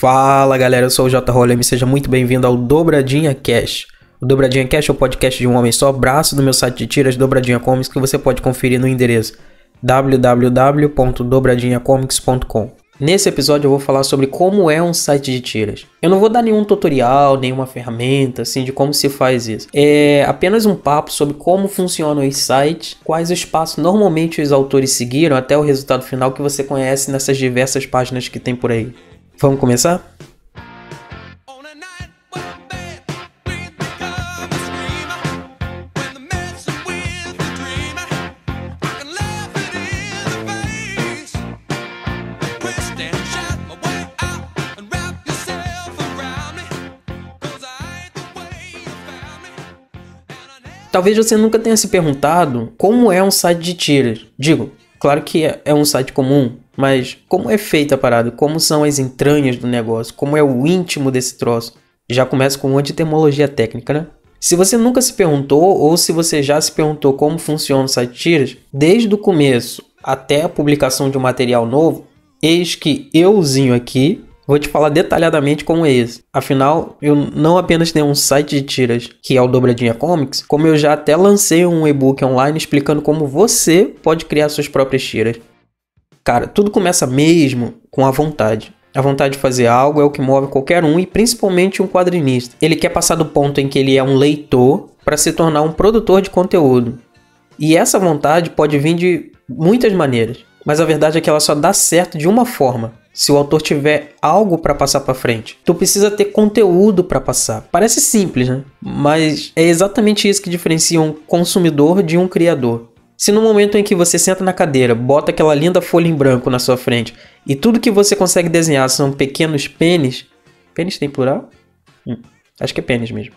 Fala galera, eu sou o J. Rolem, seja muito bem-vindo ao Dobradinha Cast. O Dobradinha Cast é o podcast de um homem só, braço do meu site de tiras Dobradinha Comics, que você pode conferir no endereço www.dobradinhacomics.com. Nesse episódio eu vou falar sobre como é um site de tiras. Eu não vou dar nenhum tutorial, nenhuma ferramenta assim de como se faz isso. É apenas um papo sobre como funcionam os sites, quais os passos normalmente os autores seguiram até o resultado final que você conhece nessas diversas páginas que tem por aí. Vamos começar? Talvez você nunca tenha se perguntado como é um site de tiras. Digo, claro que é um site comum, mas como é feita a parada? Como são as entranhas do negócio? Como é o íntimo desse troço? Já começa com um monte de terminologia técnica, né? Se você nunca se perguntou, ou se você já se perguntou como funciona o site de tiras, desde o começo até a publicação de um material novo, eis que euzinho aqui vou te falar detalhadamente como é esse. Afinal, eu não apenas tenho um site de tiras, que é o Dobradinha Comics, como eu já até lancei um e-book online explicando como você pode criar suas próprias tiras. Cara, tudo começa mesmo com a vontade. A vontade de fazer algo é o que move qualquer um, e principalmente um quadrinista. Ele quer passar do ponto em que ele é um leitor para se tornar um produtor de conteúdo. E essa vontade pode vir de muitas maneiras, mas a verdade é que ela só dá certo de uma forma: se o autor tiver algo para passar para frente. Tu precisa ter conteúdo para passar. Parece simples, né? Mas é exatamente isso que diferencia um consumidor de um criador. Se no momento em que você senta na cadeira, bota aquela linda folha em branco na sua frente e tudo que você consegue desenhar são pequenos pênis... Pênis tem plural? Acho que é pênis mesmo.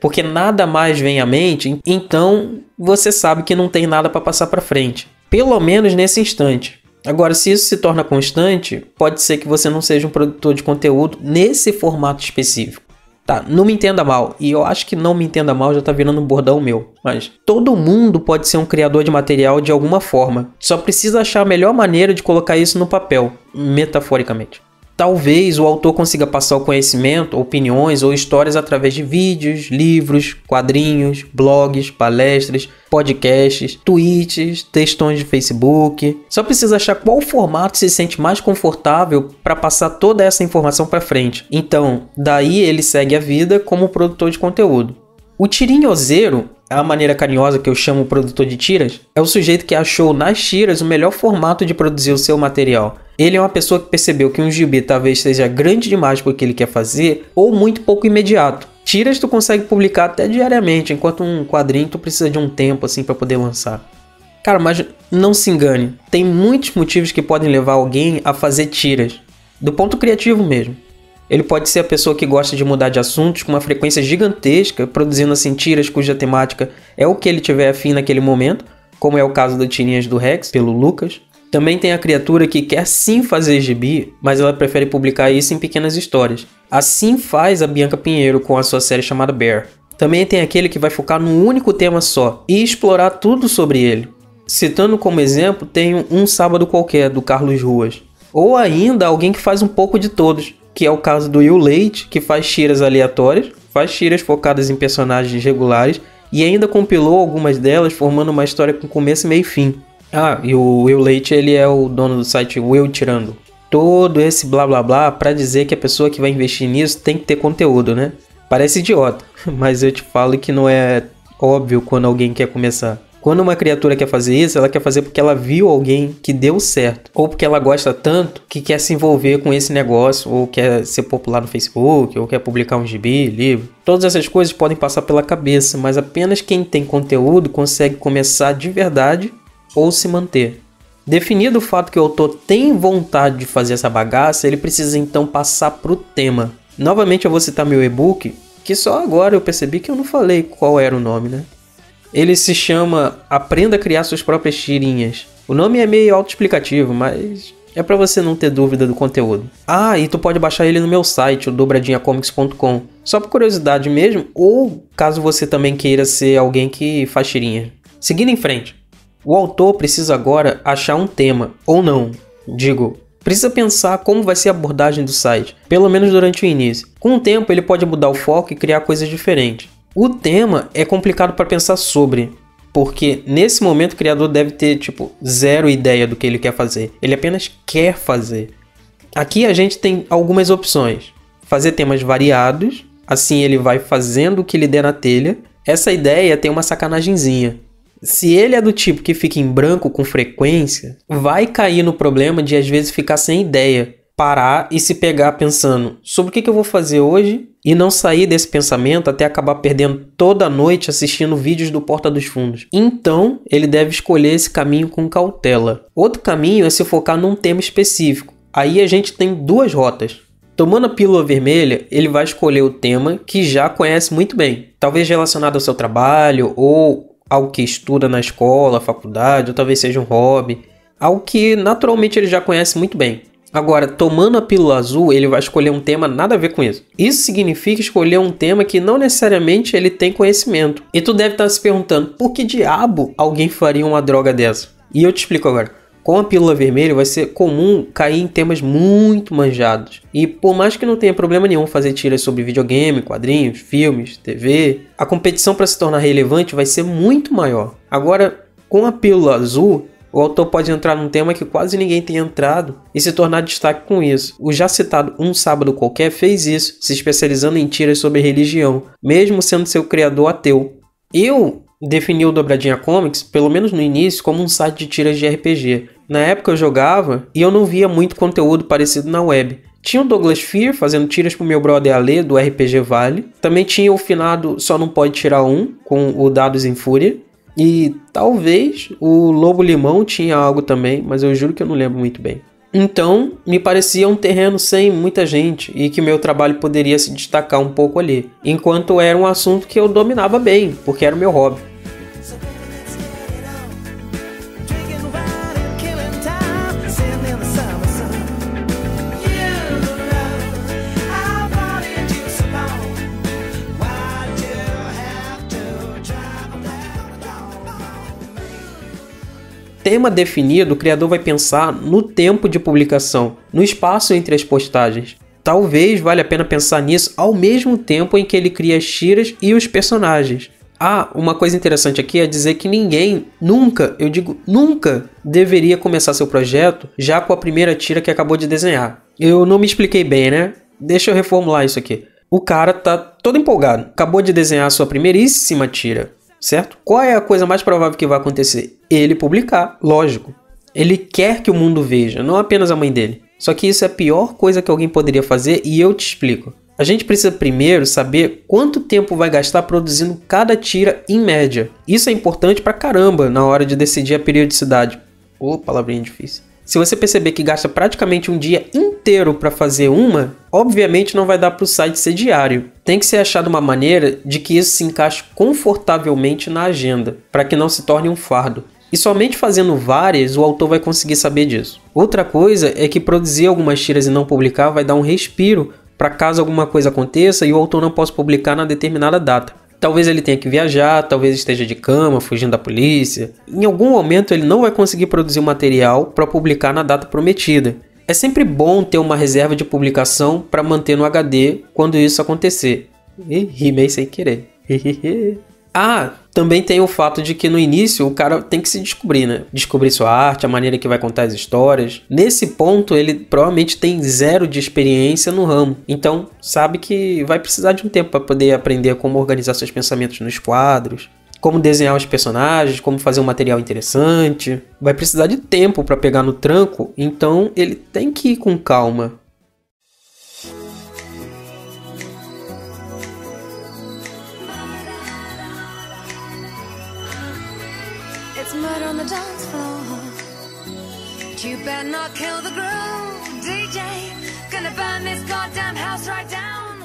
Porque nada mais vem à mente, então você sabe que não tem nada para passar para frente. Pelo menos nesse instante. Agora, se isso se torna constante, pode ser que você não seja um produtor de conteúdo nesse formato específico. Tá, não me entenda mal, e eu acho que não me entenda mal já tá virando um bordão meu, mas todo mundo pode ser um criador de material de alguma forma. Só precisa achar a melhor maneira de colocar isso no papel, metaforicamente. Talvez o autor consiga passar o conhecimento, opiniões ou histórias através de vídeos, livros, quadrinhos, blogs, palestras, podcasts, tweets, textões de Facebook. Só precisa achar qual formato se sente mais confortável para passar toda essa informação para frente. Então, daí ele segue a vida como produtor de conteúdo. O tirinhoseiro, a maneira carinhosa que eu chamo o produtor de tiras, é o sujeito que achou nas tiras o melhor formato de produzir o seu material. Ele é uma pessoa que percebeu que um gibi talvez seja grande demais para o que ele quer fazer ou muito pouco imediato. Tiras tu consegue publicar até diariamente, enquanto um quadrinho tu precisa de um tempo assim para poder lançar. Cara, mas não se engane, tem muitos motivos que podem levar alguém a fazer tiras, do ponto criativo mesmo. Ele pode ser a pessoa que gosta de mudar de assuntos com uma frequência gigantesca, produzindo assim tiras cuja temática é o que ele tiver afim naquele momento, como é o caso do Tirinhas do Rex, pelo Lucas. Também tem a criatura que quer sim fazer gibi, mas ela prefere publicar isso em pequenas histórias. Assim faz a Bianca Pinheiro com a sua série chamada Bear. Também tem aquele que vai focar num único tema só e explorar tudo sobre ele. Citando como exemplo, tem Um Sábado Qualquer, do Carlos Ruas. Ou ainda alguém que faz um pouco de todos, que é o caso do Will Leite, que faz tiras aleatórias, faz tiras focadas em personagens regulares e ainda compilou algumas delas formando uma história com começo, meio e fim. Ah, e o Will Leite, ele é o dono do site Will Tirando. Todo esse blá blá blá para dizer que a pessoa que vai investir nisso tem que ter conteúdo, né? Parece idiota, mas eu te falo que não é óbvio quando alguém quer começar. Quando uma criatura quer fazer isso, ela quer fazer porque ela viu alguém que deu certo. Ou porque ela gosta tanto que quer se envolver com esse negócio. Ou quer ser popular no Facebook. Ou quer publicar um gibi, livro. Todas essas coisas podem passar pela cabeça. Mas apenas quem tem conteúdo consegue começar de verdade ou se manter. Definido o fato que o autor tem vontade de fazer essa bagaça, ele precisa então passar pro tema. Novamente eu vou citar meu e-book, que só agora eu percebi que eu não falei qual era o nome, né? Ele se chama Aprenda a Criar Suas Próprias Tirinhas. O nome é meio autoexplicativo, mas é pra você não ter dúvida do conteúdo. Ah, e tu pode baixar ele no meu site, o dobradinhacomics.com. Só por curiosidade mesmo, ou caso você também queira ser alguém que faz tirinha. Seguindo em frente, o autor precisa agora achar um tema, ou não. Digo, Precisa pensar como vai ser a abordagem do site, pelo menos durante o início. Com o tempo ele pode mudar o foco e criar coisas diferentes. O tema é complicado para pensar sobre, porque nesse momento o criador deve ter zero ideia do que ele quer fazer. Ele apenas quer fazer. Aqui a gente tem algumas opções. Fazer temas variados, assim ele vai fazendo o que lhe der na telha. Essa ideia tem uma sacanagemzinha. Se ele é do tipo que fica em branco com frequência, vai cair no problema de às vezes ficar sem ideia, parar e se pegar pensando sobre o que eu vou fazer hoje e não sair desse pensamento até acabar perdendo toda a noite assistindo vídeos do Porta dos Fundos. Então, ele deve escolher esse caminho com cautela. Outro caminho é se focar num tema específico. Aí a gente tem duas rotas. Tomando a pílula vermelha, ele vai escolher o tema que já conhece muito bem, talvez relacionado ao seu trabalho ou algo que estuda na escola, faculdade, ou talvez seja um hobby, algo que naturalmente ele já conhece muito bem. Agora, tomando a pílula azul, ele vai escolher um tema nada a ver com isso. Isso significa escolher um tema que não necessariamente ele tem conhecimento. E tu deve estar se perguntando, por que diabo alguém faria uma droga dessa? E eu te explico agora. Com a pílula vermelha vai ser comum cair em temas muito manjados. E por mais que não tenha problema nenhum fazer tiras sobre videogame, quadrinhos, filmes, TV, a competição para se tornar relevante vai ser muito maior. Agora, com a pílula azul, o autor pode entrar num tema que quase ninguém tem entrado e se tornar destaque com isso. O já citado Um Sábado Qualquer fez isso, se especializando em tiras sobre religião, mesmo sendo seu criador ateu. Eu defini o Dobradinha Comics, pelo menos no início, como um site de tiras de RPG. Na época eu jogava e eu não via muito conteúdo parecido na web. Tinha o Douglas Fear fazendo tiras pro meu brother Ale, do RPG Vale. Também tinha o finado Só Não Pode Tirar Um, com o Dados em Fúria. E talvez o Lobo Limão tinha algo também, mas eu juro que eu não lembro muito bem. Então, me parecia um terreno sem muita gente e que meu trabalho poderia se destacar um pouco ali. Enquanto era um assunto que eu dominava bem, porque era o meu hobby. Tema definido, o criador vai pensar no tempo de publicação, no espaço entre as postagens. Talvez valha a pena pensar nisso ao mesmo tempo em que ele cria as tiras e os personagens. Uma coisa interessante aqui é dizer que ninguém, nunca, eu digo nunca, deveria começar seu projeto já com a primeira tira que acabou de desenhar. Eu não me expliquei bem, né? Deixa eu reformular isso aqui. O cara tá todo empolgado, acabou de desenhar a sua primeiríssima tira. Certo? Qual é a coisa mais provável que vai acontecer? Ele publicar, lógico. Ele quer que o mundo veja, não apenas a mãe dele. Só que isso é a pior coisa que alguém poderia fazer e eu te explico. A gente precisa primeiro saber quanto tempo vai gastar produzindo cada tira em média. Isso é importante pra caramba na hora de decidir a periodicidade. Palavrinha difícil. Se você perceber que gasta praticamente um dia inteiro para fazer uma, obviamente não vai dar para o site ser diário. Tem que ser achado uma maneira de que isso se encaixe confortavelmente na agenda, para que não se torne um fardo. E somente fazendo várias o autor vai conseguir saber disso. Outra coisa é que produzir algumas tiras e não publicar vai dar um respiro para caso alguma coisa aconteça e o autor não possa publicar na determinada data. Talvez ele tenha que viajar, talvez esteja de cama, fugindo da polícia. Em algum momento ele não vai conseguir produzir o material para publicar na data prometida. É sempre bom ter uma reserva de publicação para manter no HD quando isso acontecer. Rimei sem querer. Também tem o fato de que no início o cara tem que se descobrir, né? Descobrir sua arte, a maneira que vai contar as histórias. Nesse ponto, ele provavelmente tem zero de experiência no ramo. Então, sabe que vai precisar de um tempo para poder aprender como organizar seus pensamentos nos quadros, como desenhar os personagens, como fazer um material interessante. Vai precisar de tempo para pegar no tranco, então ele tem que ir com calma. It's murder on the dance floor. But you better not kill the groove, DJ. Gonna burn this goddamn house right down.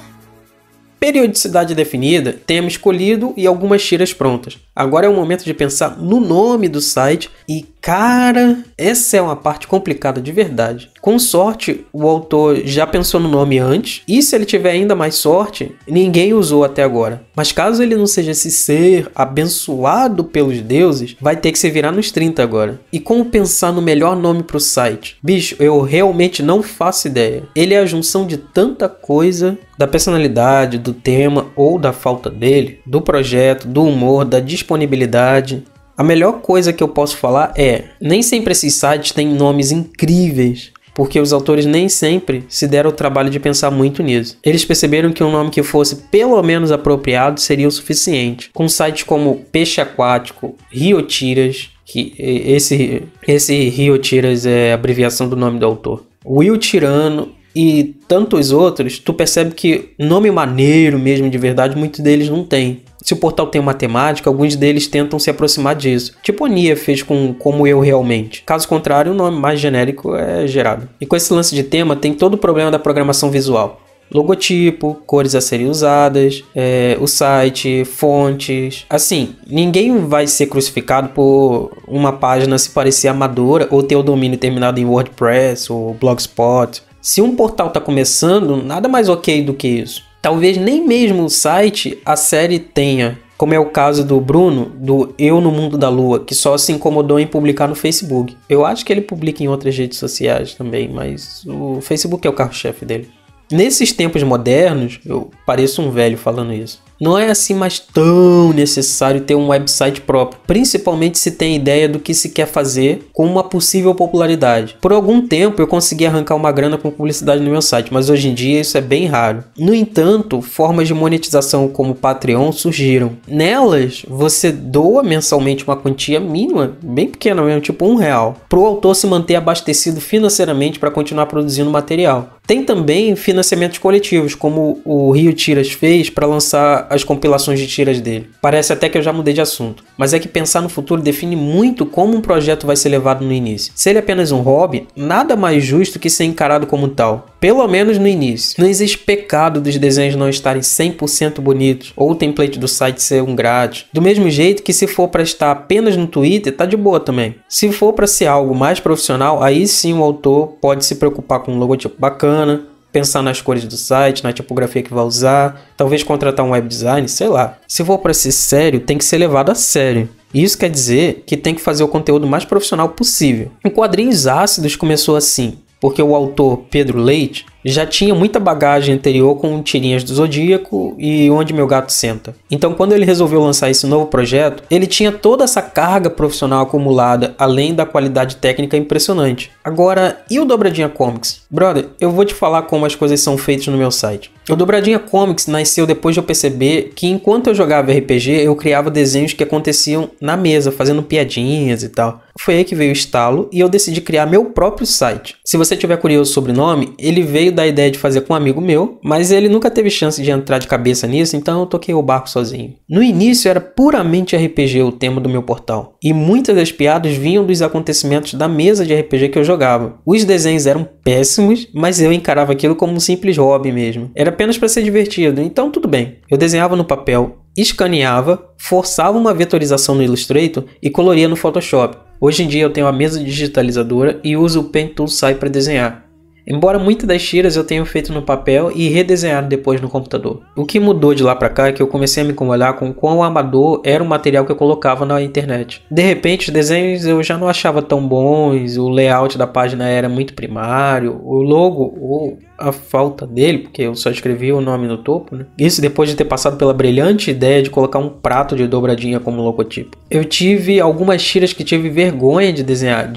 Periodicidade definida, tema escolhido e algumas tiras prontas. Agora é o momento de pensar no nome do site e, cara, essa é uma parte complicada de verdade. Com sorte, o autor já pensou no nome antes, e se ele tiver ainda mais sorte, ninguém usou até agora. Mas caso ele não seja esse ser abençoado pelos deuses, vai ter que se virar nos 30 agora. E como pensar no melhor nome pro site? Bicho, eu realmente não faço ideia. Ele é a junção de tanta coisa, da personalidade, do tema ou da falta dele, do projeto, do humor, da disponibilidade. A melhor coisa que eu posso falar é, nem sempre esses sites têm nomes incríveis, porque os autores nem sempre se deram o trabalho de pensar muito nisso. Eles perceberam que um nome que fosse pelo menos apropriado seria o suficiente. Com sites como Peixe Aquático, Riotiras, que esse Riotiras é a abreviação do nome do autor, Will Tirano e tantos outros, tu percebe que nome maneiro mesmo de verdade, muitos deles não tem. Se o portal tem uma temática, alguns deles tentam se aproximar disso. Tipo a Nia fez com Como Eu Realmente. Caso contrário, o nome mais genérico é gerado. E com esse lance de tema, tem todo o problema da programação visual. Logotipo, cores a serem usadas, o site, fontes. Assim, ninguém vai ser crucificado por uma página se parecer amadora ou ter o domínio terminado em WordPress ou Blogspot. Se um portal está começando, nada mais ok do que isso. Talvez nem mesmo o site a série tenha, como é o caso do Bruno, do Eu no Mundo da Lua, que só se incomodou em publicar no Facebook. Eu acho que ele publica em outras redes sociais também, mas o Facebook é o carro-chefe dele. Nesses tempos modernos, eu pareço um velho falando isso, não é assim mais tão necessário ter um website próprio, principalmente se tem ideia do que se quer fazer com uma possível popularidade. Por algum tempo eu consegui arrancar uma grana com publicidade no meu site, mas hoje em dia isso é bem raro. No entanto, formas de monetização como o Patreon surgiram. Nelas, você doa mensalmente uma quantia mínima, bem pequena mesmo, tipo R$1, para o autor se manter abastecido financeiramente para continuar produzindo material. Tem também financiamentos coletivos, como o Rio Tiras fez para lançar as compilações de tiras dele. Parece até que eu já mudei de assunto, mas é que pensar no futuro define muito como um projeto vai ser levado no início. Se ele é apenas um hobby, nada mais justo que ser encarado como tal, pelo menos no início. Não existe pecado dos desenhos não estarem 100% bonitos, ou o template do site ser um grátis. Do mesmo jeito que se for para estar apenas no Twitter, tá de boa também. Se for para ser algo mais profissional, aí sim o autor pode se preocupar com um logotipo bacana, pensar nas cores do site, na tipografia que vai usar, talvez contratar um web design, sei lá. Se for para ser sério, tem que ser levado a sério. Isso quer dizer que tem que fazer o conteúdo mais profissional possível. Em Quadrinhos Ácidos começou assim, porque o autor Pedro Leite já tinha muita bagagem anterior com tirinhas do Zodíaco e Onde Meu Gato Senta. Então, quando ele resolveu lançar esse novo projeto, ele tinha toda essa carga profissional acumulada, além da qualidade técnica impressionante. Agora, e o Dobradinha Comics? Brother, eu vou te falar como as coisas são feitas no meu site. O Dobradinha Comics nasceu depois de eu perceber que enquanto eu jogava RPG, eu criava desenhos que aconteciam na mesa, fazendo piadinhas e tal. Foi aí que veio o estalo e eu decidi criar meu próprio site. Se você tiver curioso sobre o nome, ele veio da ideia de fazer com um amigo meu, mas ele nunca teve chance de entrar de cabeça nisso, então eu toquei o barco sozinho. No início era puramente RPG o tema do meu portal, e muitas das piadas vinham dos acontecimentos da mesa de RPG que eu jogava. Os desenhos eram péssimos, mas eu encarava aquilo como um simples hobby mesmo. Era apenas para ser divertido, então tudo bem. Eu desenhava no papel, escaneava, forçava uma vetorização no Illustrator e coloria no Photoshop. Hoje em dia eu tenho a mesa digitalizadora e uso o Pen Tool Sai para desenhar. Embora muitas das tiras eu tenha feito no papel e redesenhado depois no computador. O que mudou de lá pra cá é que eu comecei a me incomodar com quão amador era o material que eu colocava na internet. De repente os desenhos eu já não achava tão bons, o layout da página era muito primário, o logo ou a falta dele, porque eu só escrevi o nome no topo, né? Isso depois de ter passado pela brilhante ideia de colocar um prato de dobradinha como logotipo. Eu tive algumas tiras que tive vergonha de desenhar,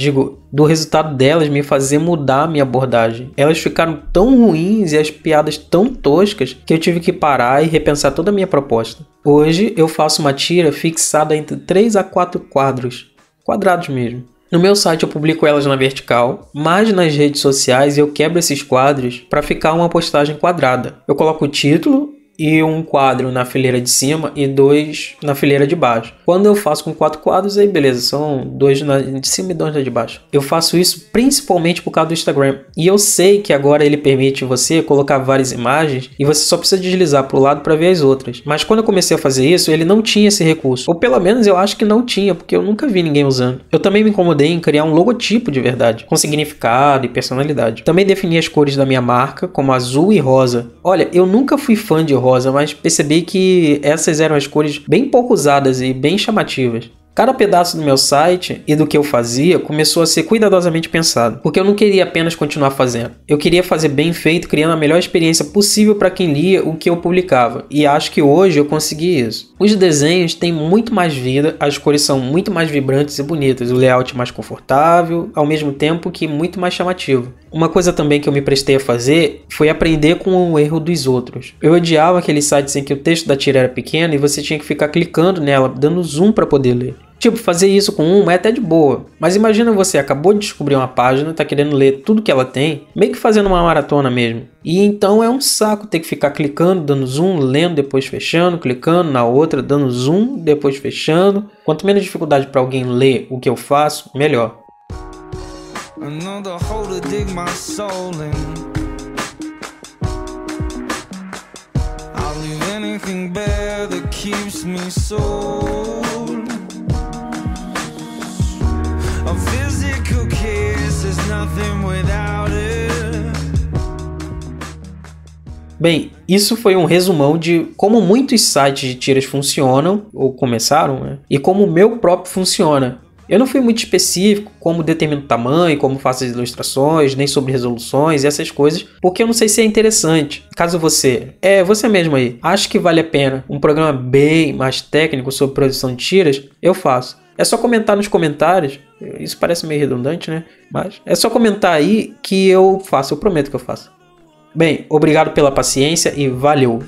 do resultado delas me fazer mudar a minha abordagem. Elas ficaram tão ruins e as piadas tão toscas que eu tive que parar e repensar toda a minha proposta. Hoje eu faço uma tira fixada entre 3 a 4 quadrados mesmo. No meu site eu publico elas na vertical, mas nas redes sociais eu quebro esses quadros para ficar uma postagem quadrada. Eu coloco o título e um quadro na fileira de cima e 2 na fileira de baixo. Quando eu faço com 4 quadros, aí beleza, são 2 de cima e 2 na de baixo. Eu faço isso principalmente por causa do Instagram. E eu sei que agora ele permite você colocar várias imagens e você só precisa deslizar para o lado para ver as outras. Mas quando eu comecei a fazer isso, ele não tinha esse recurso. Ou pelo menos eu acho que não tinha, porque eu nunca vi ninguém usando. Eu também me incomodei em criar um logotipo de verdade, com significado e personalidade. Também defini as cores da minha marca como azul e rosa. Olha, eu nunca fui fã de rosa, mas percebi que essas eram as cores bem pouco usadas e bem chamativas. Cada pedaço do meu site e do que eu fazia começou a ser cuidadosamente pensado, porque eu não queria apenas continuar fazendo. Eu queria fazer bem feito, criando a melhor experiência possível para quem lia o que eu publicava, e acho que hoje eu consegui isso. Os desenhos têm muito mais vida, as cores são muito mais vibrantes e bonitas, o layout mais confortável, ao mesmo tempo que muito mais chamativo. Uma coisa também que eu me prestei a fazer foi aprender com o erro dos outros. Eu odiava aqueles sites em que o texto da tira era pequeno e você tinha que ficar clicando nela, dando zoom para poder ler. Tipo, fazer isso com uma é até de boa, mas imagina você acabou de descobrir uma página, tá querendo ler tudo que ela tem, meio que fazendo uma maratona mesmo. E então é um saco ter que ficar clicando, dando zoom, lendo, depois fechando, clicando na outra, dando zoom, depois fechando. Quanto menos dificuldade para alguém ler o que eu faço, melhor. Another hole to dig my soul in. I'll leave anything bare that keeps me sold. A physical kiss is nothing without it. Bem, isso foi um resumão de como muitos sites de tiras funcionam, ou começaram, né? E como o meu próprio funciona. Eu não fui muito específico como determino o tamanho, como faço as ilustrações, nem sobre resoluções e essas coisas, porque eu não sei se é interessante. Caso você mesmo aí, acha que vale a pena um programa bem mais técnico sobre produção de tiras, eu faço. É só comentar nos comentários, isso parece meio redundante, né? Mas é só comentar aí que eu faço, eu prometo que eu faço. Bem, obrigado pela paciência e valeu!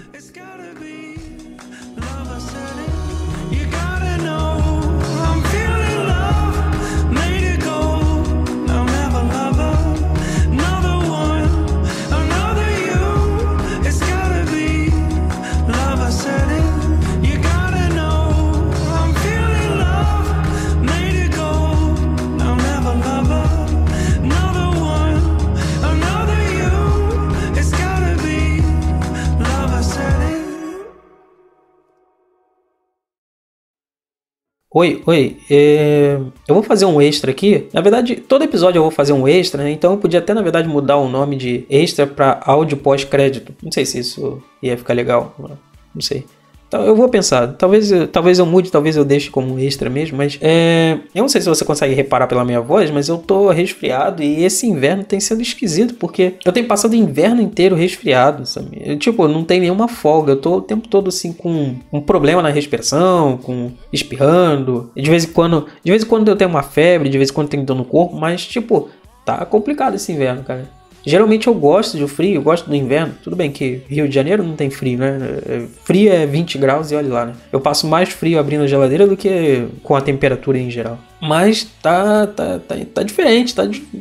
Oi, eu vou fazer um extra aqui. Na verdade, todo episódio eu vou fazer um extra, né? Então eu podia até, na verdade, mudar o nome de extra para áudio pós-crédito. Não sei se isso ia ficar legal, não sei. Então, eu vou pensar, talvez eu mude, talvez eu deixe como extra mesmo, mas eu não sei se você consegue reparar pela minha voz, mas eu tô resfriado e esse inverno tem sido esquisito, porque eu tenho passado o inverno inteiro resfriado, sabe? Eu não tenho nenhuma folga, eu tô o tempo todo assim com um problema na respiração, com espirrando, e de vez em quando eu tenho uma febre, de vez em quando eu tenho dor no corpo, mas tá complicado esse inverno, cara. Geralmente eu gosto do frio, eu gosto do inverno. Tudo bem que Rio de Janeiro não tem frio, né? Frio é 20 graus e olha lá, né? Eu passo mais frio abrindo a geladeira do que com a temperatura em geral. Mas tá diferente,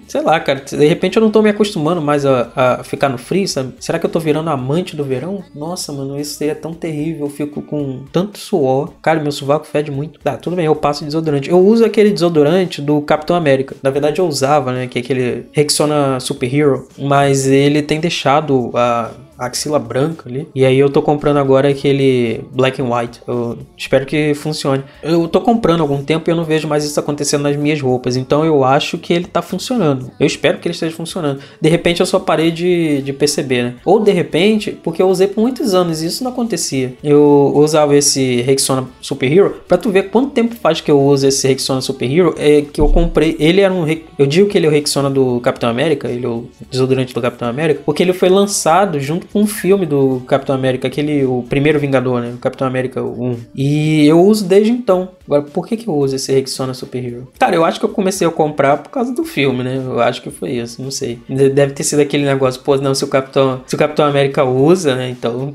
sei lá, cara. De repente eu não tô me acostumando mais a ficar no frio, sabe? Será que eu tô virando amante do verão? Nossa, mano, isso seria tão terrível. Eu fico com tanto suor. Cara, meu sovaco fede muito. Tá, tudo bem, eu passo desodorante. Eu uso aquele desodorante do Capitão América. Na verdade eu usava, né? Que é aquele Rexona Super Hero. Mas ele tem deixado a axila branca ali. E aí eu tô comprando agora aquele Black and White. Eu espero que funcione. Eu tô comprando há algum tempo e eu não vejo mais isso acontecendo nas minhas roupas. Então eu acho que ele tá funcionando. Eu espero que ele esteja funcionando. De repente eu só parei de perceber, né? Ou de repente, porque eu usei por muitos anos e isso não acontecia. Eu usava esse Rexona Super Hero. Pra tu ver quanto tempo faz que eu uso esse Rexona Super Hero, é que eu comprei. Ele era eu digo que ele é o Rexona do Capitão América. Ele é o desodorante do Capitão América. Porque ele foi lançado junto com um filme do Capitão América, o primeiro Vingador, né? O Capitão América 1. E eu uso desde então. Agora, por que eu uso esse Rexona Super Hero? Cara, eu acho que eu comecei a comprar por causa do filme, né? Eu acho que foi isso, não sei. Deve ter sido aquele negócio, pô, não, se o Capitão América usa, né? Então,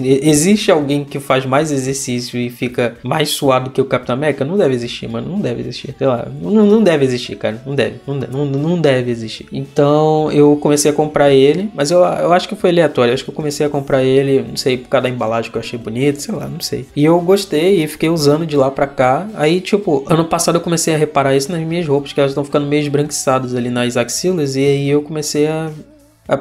existe alguém que faz mais exercício e fica mais suado que o Capitão América? Não deve existir, mano. Não deve existir. Sei lá. Não deve existir, cara. Não deve existir. Então, eu comecei a comprar ele, mas eu acho que foi aleatório. aleatória. Acho que eu comecei a comprar ele, não sei, por causa da embalagem que eu achei bonito, sei lá, não sei. E eu gostei e fiquei usando de lá pra cá. Aí, tipo, ano passado eu comecei a reparar isso nas minhas roupas, que elas estão ficando meio esbranquiçadas ali nas axilas. E aí eu comecei a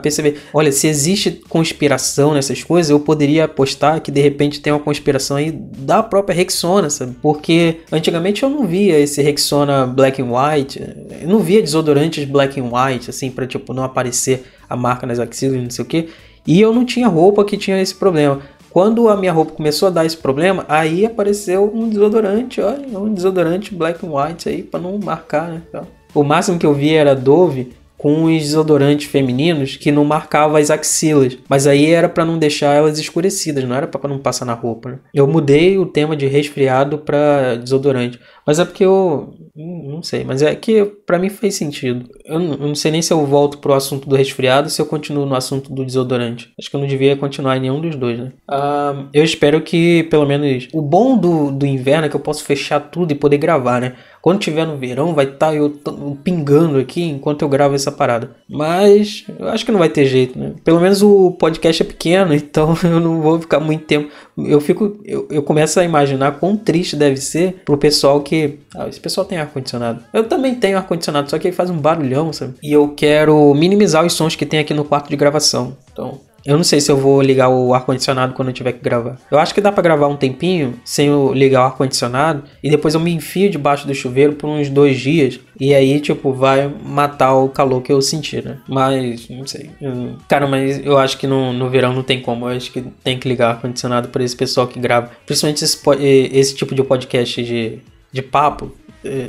perceber, olha, se existe conspiração nessas coisas, eu poderia apostar que de repente tem uma conspiração aí da própria Rexona, sabe? Porque antigamente eu não via esse Rexona Black and White, eu não via desodorantes Black and White, assim, pra tipo não aparecer a marca nas axilas, não sei o que, e eu não tinha roupa que tinha esse problema. Quando a minha roupa começou a dar esse problema, aí apareceu um desodorante, olha, um desodorante Black and White aí, pra não marcar, né? Então, o máximo que eu vi era Dove, com os desodorantes femininos que não marcavam as axilas. Mas aí era para não deixar elas escurecidas, não era para não passar na roupa, né? Eu mudei o tema de resfriado para desodorante. Mas é porque eu... não sei, mas é que para mim fez sentido. Eu não sei nem se eu volto pro assunto do resfriado ou se eu continuo no assunto do desodorante. Acho que eu não devia continuar em nenhum dos dois, né? Eu espero que, pelo menos... O bom do inverno é que eu posso fechar tudo e poder gravar, né? Quando tiver no verão, vai estar eu pingando aqui enquanto eu gravo essa parada. Mas eu acho que não vai ter jeito, né? Pelo menos o podcast é pequeno, então eu não vou ficar muito tempo. Eu começo a imaginar quão triste deve ser pro pessoal que... esse pessoal tem ar-condicionado. Eu também tenho ar-condicionado, só que ele faz um barulhão, sabe? E eu quero minimizar os sons que tem aqui no quarto de gravação. Então... eu não sei se eu vou ligar o ar-condicionado quando eu tiver que gravar. Eu acho que dá pra gravar um tempinho sem eu ligar o ar-condicionado e depois eu me enfio debaixo do chuveiro por uns 2 dias e aí, tipo, vai matar o calor que eu senti, né? Mas, não sei. Cara, mas eu acho que no verão não tem como. Eu acho que tem que ligar o ar-condicionado pra esse pessoal que grava. Principalmente esse tipo de podcast de papo.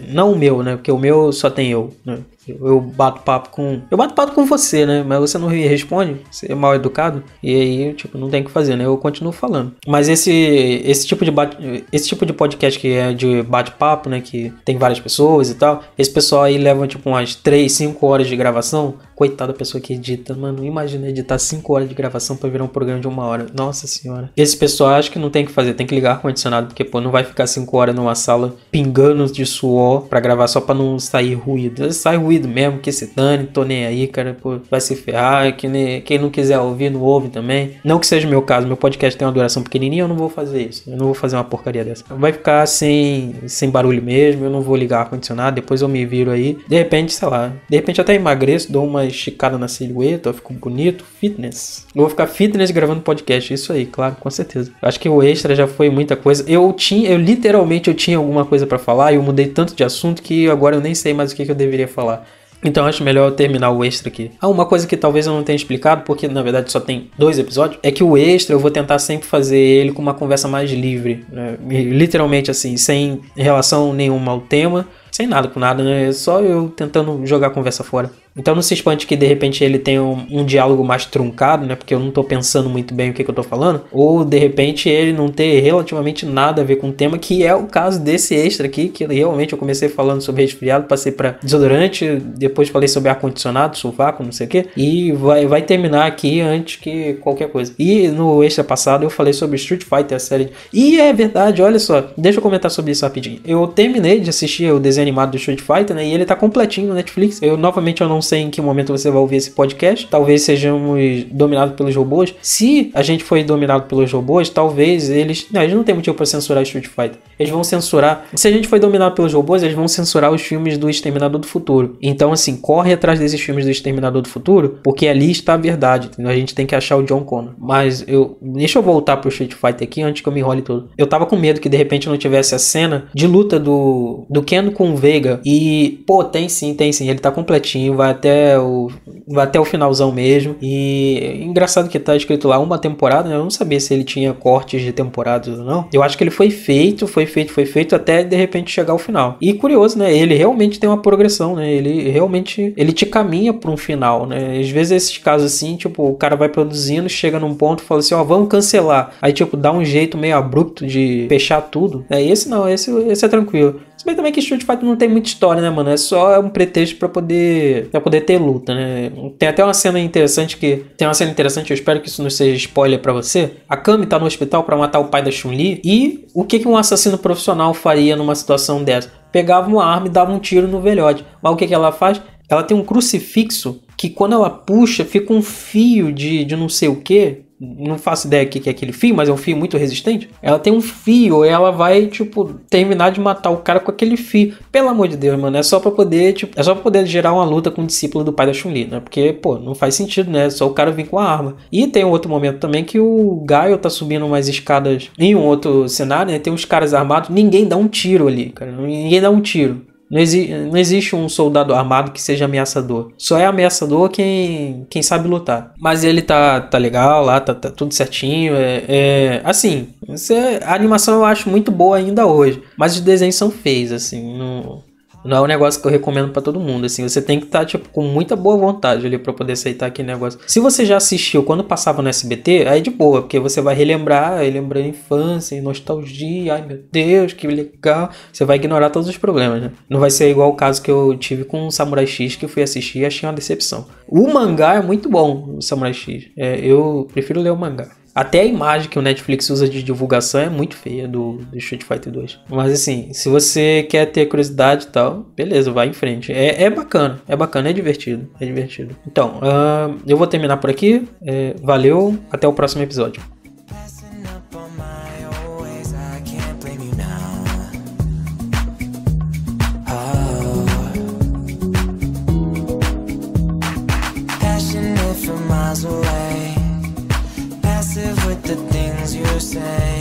Não o meu, né? Porque o meu só tem eu, né? Eu bato papo com você, né? Mas você não responde, você é mal educado. E aí, tipo, não tem o que fazer, né? Eu continuo falando. Mas esse tipo de podcast que é de bate-papo, né? Que tem várias pessoas e tal. Esse pessoal aí leva, tipo, umas 3, 5 horas de gravação. Coitada da pessoa que edita, mano. Imagina editar 5 horas de gravação pra virar um programa de 1 hora. Nossa senhora. Esse pessoal acho que não tem o que fazer. Tem que ligar ar-condicionado. Porque, pô, não vai ficar 5 horas numa sala pingando de suor pra gravar só pra não sair ruído. Sai ruído mesmo, que se dane, tô nem aí, cara, pô, vai se ferrar, quem não quiser ouvir, não ouve também. Não que seja o meu caso, meu podcast tem uma duração pequenininha, eu não vou fazer isso, eu não vou fazer uma porcaria dessa. Vai ficar sem barulho mesmo, eu não vou ligar ar-condicionado, depois eu me viro aí, de repente, sei lá, até emagreço, dou uma esticada na silhueta, eu fico bonito, fitness. Eu vou ficar fitness gravando podcast, isso aí, claro, com certeza. Acho que o extra já foi muita coisa, eu literalmente tinha alguma coisa pra falar e eu mudei tanto de assunto que agora eu nem sei mais o que eu deveria falar. Então acho melhor eu terminar o extra aqui. Uma coisa que talvez eu não tenha explicado, porque na verdade só tem 2 episódios, é que o extra eu vou tentar sempre fazer ele com uma conversa mais livre, né? Literalmente assim, sem relação nenhuma ao tema, sem nada com nada, né? Só eu tentando jogar a conversa fora. Então não se espante que de repente ele tenha um diálogo mais truncado, né? Porque eu não tô pensando muito bem o que eu tô falando. Ou de repente ele não ter relativamente nada a ver com o tema, que é o caso desse extra aqui, que realmente eu comecei falando sobre resfriado, passei pra desodorante, depois falei sobre ar-condicionado, sovaco, não sei o que. E vai terminar aqui antes que qualquer coisa. E no extra passado eu falei sobre Street Fighter, a série. E é verdade, olha só, deixa eu comentar sobre isso rapidinho. Eu terminei de assistir o desenho animado do Street Fighter, né? E ele tá completinho no Netflix. Eu não sei em que momento você vai ouvir esse podcast. Talvez sejamos dominados pelos robôs. Se a gente foi dominado pelos robôs, talvez eles não tem motivo pra censurar Street Fighter. Eles vão censurar. Se a gente foi dominado pelos robôs, eles vão censurar os filmes do Exterminador do Futuro. Então, assim, corre atrás desses filmes do Exterminador do Futuro, porque ali está a verdade, entendeu? A gente tem que achar o John Connor. Mas deixa eu voltar pro Street Fighter aqui antes que eu me enrole todo. Eu tava com medo que de repente não tivesse a cena de luta do Ken com o Veiga. E, pô, tem sim. Ele tá completinho, vai até o finalzão mesmo. E engraçado que tá escrito lá 1 temporada, né? Eu não sabia se ele tinha cortes de temporadas ou não. Eu acho que ele foi feito até de repente chegar ao final. E curioso, né? Ele realmente tem uma progressão, né? Ele te caminha para um final, né? Às vezes esses casos assim, tipo, o cara vai produzindo, chega num ponto e fala assim, ó, vamos cancelar. Aí, tipo, dá um jeito meio abrupto de fechar tudo. Esse não, esse é tranquilo. Se bem também que Street Fighter não tem muita história, né, mano? É só um pretexto pra poder ter luta, né? Tem até uma cena interessante eu espero que isso não seja spoiler pra você. A Kami tá no hospital pra matar o pai da Chun-Li. E o que um assassino profissional faria numa situação dessa? Pegava uma arma e dava um tiro no velhote. Mas o que ela faz? Ela tem um crucifixo que quando ela puxa, fica um fio de não sei o que. Não faço ideia do que é aquele fio, mas é um fio muito resistente. Ela tem um fio e ela vai, tipo, terminar de matar o cara com aquele fio. Pelo amor de Deus, mano, é só pra poder, tipo, é só pra poder gerar uma luta com o discípulo do pai da Chun-Li, né? Porque, pô, não faz sentido, né? Só o cara vir com a arma. E tem um outro momento também que o Gaio tá subindo umas escadas em um outro cenário, né? Tem uns caras armados, ninguém dá um tiro ali, cara. Ninguém dá um tiro. Não existe um soldado armado que seja ameaçador. Só é ameaçador quem sabe lutar. Mas ele tá legal lá, tá tudo certinho. Assim, a animação eu acho muito boa ainda hoje. Mas os desenhos são feios, assim. Não é um negócio que eu recomendo pra todo mundo, assim. Você tem que estar, tipo, com muita boa vontade ali pra poder aceitar aquele negócio. Se você já assistiu quando passava no SBT, aí de boa, porque você vai relembrar a infância, nostalgia, ai meu Deus, que legal. Você vai ignorar todos os problemas, né? Não vai ser igual o caso que eu tive com o Samurai X, que eu fui assistir e achei uma decepção. O mangá é muito bom, o Samurai X. Eu prefiro ler o mangá. Até a imagem que o Netflix usa de divulgação é muito feia do Street Fighter 2. Mas assim, se você quer ter curiosidade e tal, beleza, vai em frente. É bacana, é divertido, Então, eu vou terminar por aqui. Valeu, até o próximo episódio. With the things you say